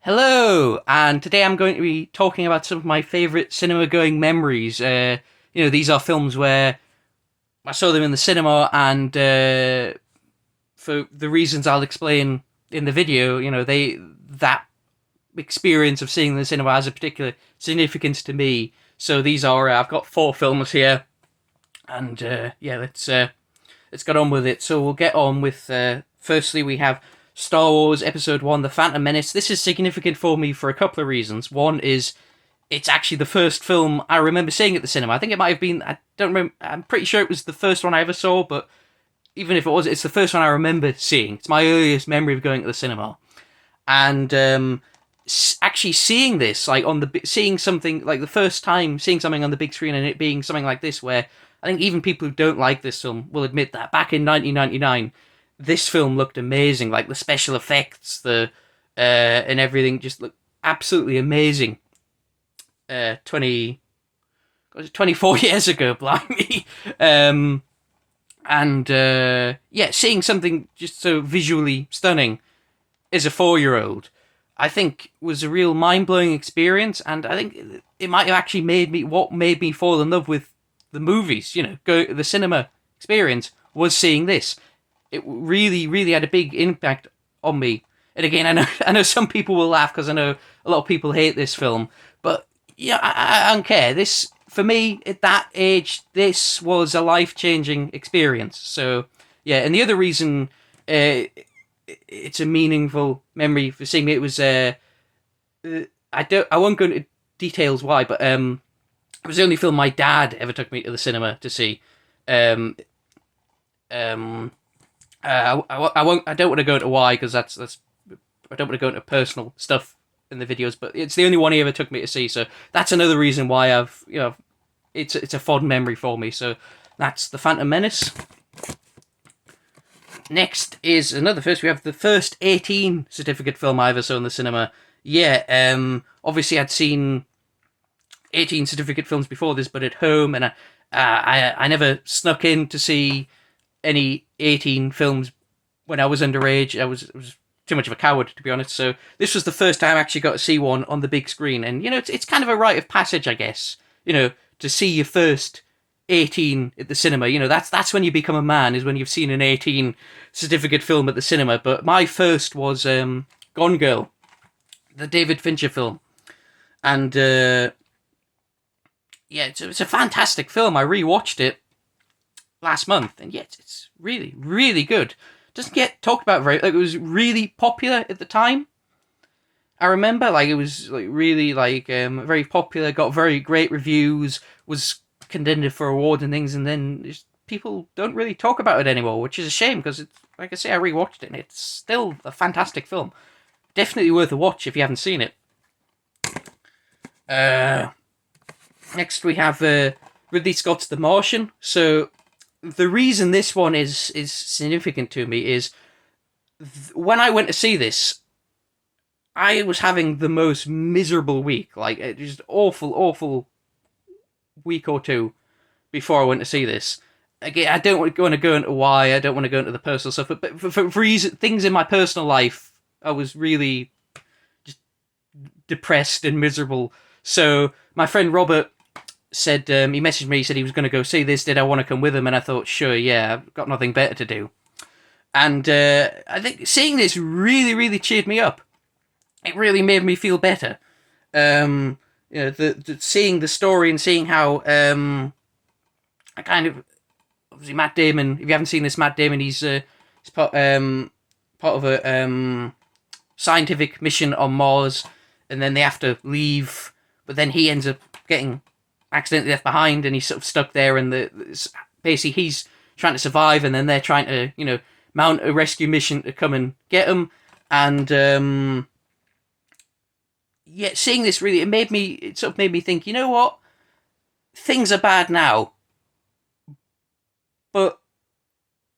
Hello, and today I'm going to be talking about some of my favourite cinema going memories. These are films where I saw them in the cinema, and for the reasons I'll explain in the video, that experience of seeing the cinema has a particular significance to me. So these are I've got four films here, and let's get on with it. So we'll get on with firstly we have Star Wars Episode 1, The Phantom Menace. This is significant for me for a couple of reasons. One is it's actually the first film I remember seeing at the cinema. I think it might have been, I don't remember, I'm pretty sure it was the first one I ever saw, but even if it was, it's the first one I remember seeing. It's my earliest memory of going to the cinema. And actually seeing this, like seeing something, like the first time seeing something on the big screen and it being something like this, where I think even people who don't like this film will admit that back in 1999, this film looked amazing. Like the special effects, and everything just looked absolutely amazing. 24 years ago, blimey. Seeing something just so visually stunning as a 4-year-old, I think was a real mind-blowing experience, and I think it might have actually made me fall in love with the movies. The cinema experience was seeing this. It really, really had a big impact on me. And again, I know some people will laugh because I know a lot of people hate this film, but yeah, I don't care. This, for me, at that age, this was a life-changing experience. So yeah, and the other reason it's a meaningful memory for seeing me, it was I won't go into details why, but it was the only film my dad ever took me to the cinema to see. Um, um, I won't. I don't want to go into why because that's. I don't want to go into personal stuff in the videos, but it's the only one he ever took me to see. So that's another reason why it's a fond memory for me. So that's The Phantom Menace. Next is another first. We have the first 18 certificate film I ever saw in the cinema. Yeah. Obviously I'd seen 18 certificate films before this, but at home, and I never snuck in to see any 18 films when I was underage. I was too much of a coward, to be honest. So this was the first time I actually got to see one on the big screen, and it's kind of a rite of passage, I guess. To see your first 18 at the cinema. That's when you become a man, is when you've seen an 18 certificate film at the cinema. But my first was Gone Girl, the David Fincher film, and it's a fantastic film. I rewatched it last month, and yet it's really, really good. Doesn't get talked about very. Like, it was really popular at the time. I remember, like, it was like really very popular. Got very great reviews. Was contended for awards and things, and then people don't really talk about it anymore, which is a shame because it's, like I say, I rewatched it and it's still a fantastic film. Definitely worth a watch if you haven't seen it. Next we have Ridley Scott's The Martian. So the reason this one is significant to me is when I went to see this, I was having the most miserable week, like just awful week or two before I went to see this. Again, I don't want to go into why. I don't want to go into the personal stuff, but for things in my personal life, I was really just depressed and miserable. So my friend Robert said, he messaged me, he said he was going to go see this, did I want to come with him? And I thought, sure, yeah, I've got nothing better to do. And I think seeing this really, really cheered me up. It really made me feel better. Seeing the story and seeing how I kind of, obviously Matt Damon, if you haven't seen this, Matt Damon, he's part of a scientific mission on Mars, and then they have to leave, but then he ends up getting accidentally left behind, and he's sort of stuck there, and basically he's trying to survive, and then they're trying to mount a rescue mission to come and get him, and seeing this really, it sort of made me think, you know what, things are bad now, but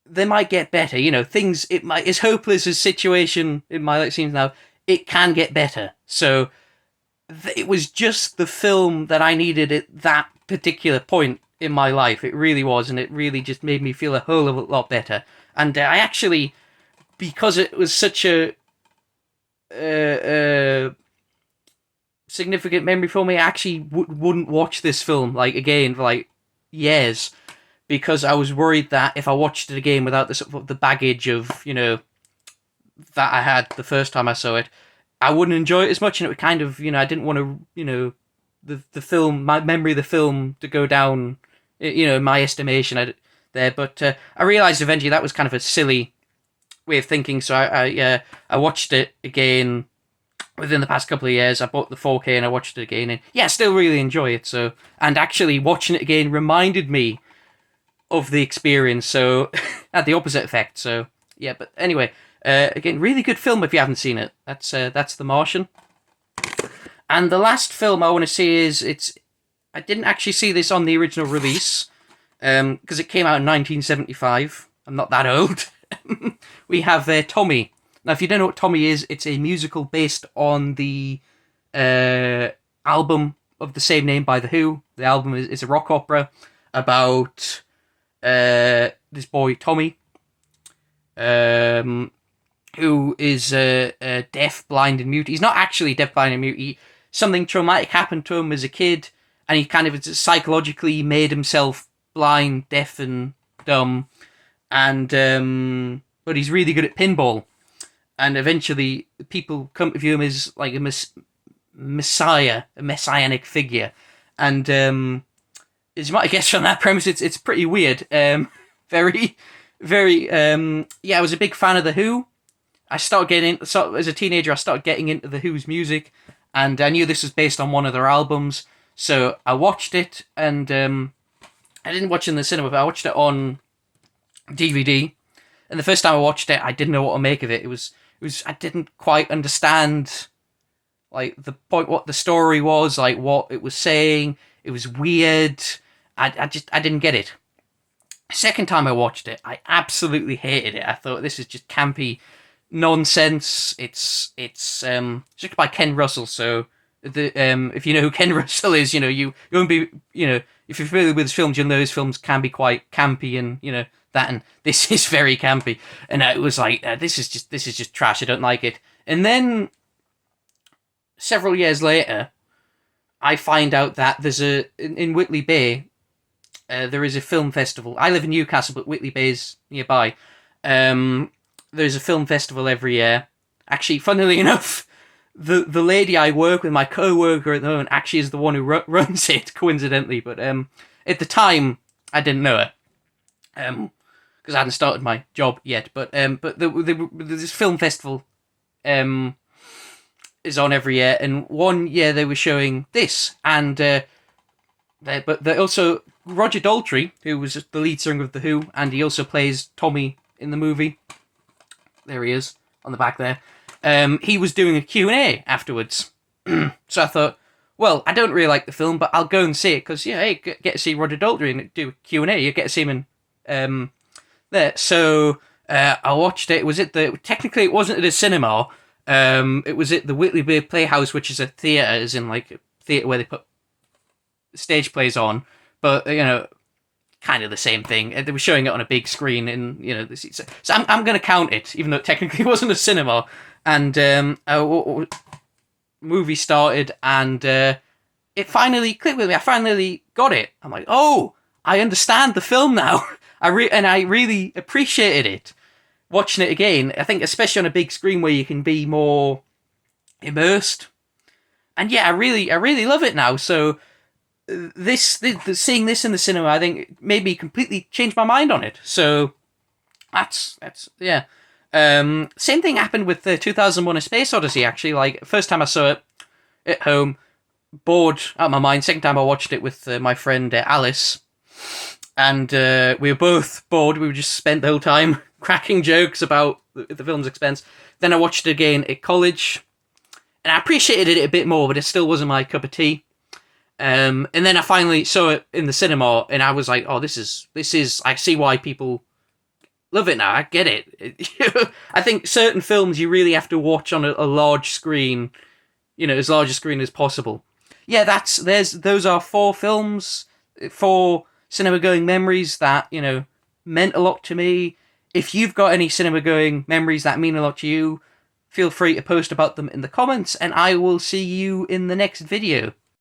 they might get better. Things, as hopeless as situation in my life seems now, it can get better. So it was just the film that I needed at that particular point in my life. It really was, and it really just made me feel a whole lot better. And I actually, because it was such a significant memory for me. I actually wouldn't watch this film like again for like years because I was worried that if I watched it again without the sort of the baggage of that I had the first time I saw it, I wouldn't enjoy it as much, and it would kind of I didn't want to the film, my memory of the film to go down in my estimation there. But I realised eventually that was kind of a silly way of thinking, so I watched it again within the past couple of years. I bought the 4K and I watched it again, and I still really enjoy it. So, and actually watching it again reminded me of the experience, so had the opposite effect. So yeah, but anyway, again, really good film if you haven't seen it. That's The Martian. And the last film I want to see is I didn't actually see this on the original release because it came out in 1975. I'm not that old. We have Tommy. Now, if you don't know what Tommy is, it's a musical based on the album of the same name by The Who. The album is a rock opera about this boy, Tommy, who is deaf, blind, and mute. He's not actually deaf, blind, and mute. Something traumatic happened to him as a kid, and he kind of psychologically made himself blind, deaf, and dumb. And but he's really good at pinball. And eventually, people come to view him as like a messiah, a messianic figure. And as you might guess from that premise, it's pretty weird. Very, very. I was a big fan of The Who. I started getting as a teenager. I started getting into The Who's music, and I knew this was based on one of their albums. So I watched it, and I didn't watch it in the cinema, but I watched it on DVD. And the first time I watched it, I didn't know what to make of it. It was I didn't quite understand like the point, what the story was, like what it was saying. It was weird. I didn't get it. Second time I watched it, I absolutely hated it. I thought this is just campy nonsense. It's directed by Ken Russell. So if you know who Ken Russell is, you won't be if you're familiar with his films, you'll know his films can be quite campy and that, and this is very campy, and it was like this is just trash. I don't like it. And then several years later, I find out that there's in Whitley Bay, there is a film festival. I live in Newcastle, but Whitley Bay is nearby. There's a film festival every year. Actually, funnily enough, the lady I work with, my co-worker at the moment, actually is the one who runs it, coincidentally. But at the time, I didn't know her. Because I hadn't started my job yet, but this film festival is on every year, and one year they were showing this, and but they also Roger Daltrey, who was the lead singer of The Who, and he also plays Tommy in the movie. There he is on the back there. He was doing a Q&A afterwards, so I thought, well, I don't really like the film, but I'll go and see it because hey, get to see Roger Daltrey and do a Q&A. You get to see him in. There, so I watched it. Technically it wasn't at a cinema. It was at the Whitley Bay Playhouse, which is a theatre, as in like a theatre where they put stage plays on. But kind of the same thing. They were showing it on a big screen, and so I'm going to count it, even though it technically wasn't a cinema. And movie started, and it finally clicked with me. I finally got it. I'm like, oh, I understand the film now. I really appreciated it. Watching it again, I think especially on a big screen where you can be more immersed. And yeah, I really love it now. So seeing this in the cinema, I think made me completely change my mind on it. So that's yeah. Same thing happened with the 2001: A Space Odyssey. Actually, like first time I saw it at home, bored out of my mind. Second time I watched it with my friend Alice. And we were both bored. We just spent the whole time cracking jokes about the film's expense. Then I watched it again at college, and I appreciated it a bit more, but it still wasn't my cup of tea. And then I finally saw it in the cinema, and I was like, "Oh, this is." I see why people love it now. I get it. I think certain films you really have to watch on a large screen, as large a screen as possible. Yeah, those are 4 films, 4 cinema-going memories that, meant a lot to me. If you've got any cinema-going memories that mean a lot to you, feel free to post about them in the comments, and I will see you in the next video.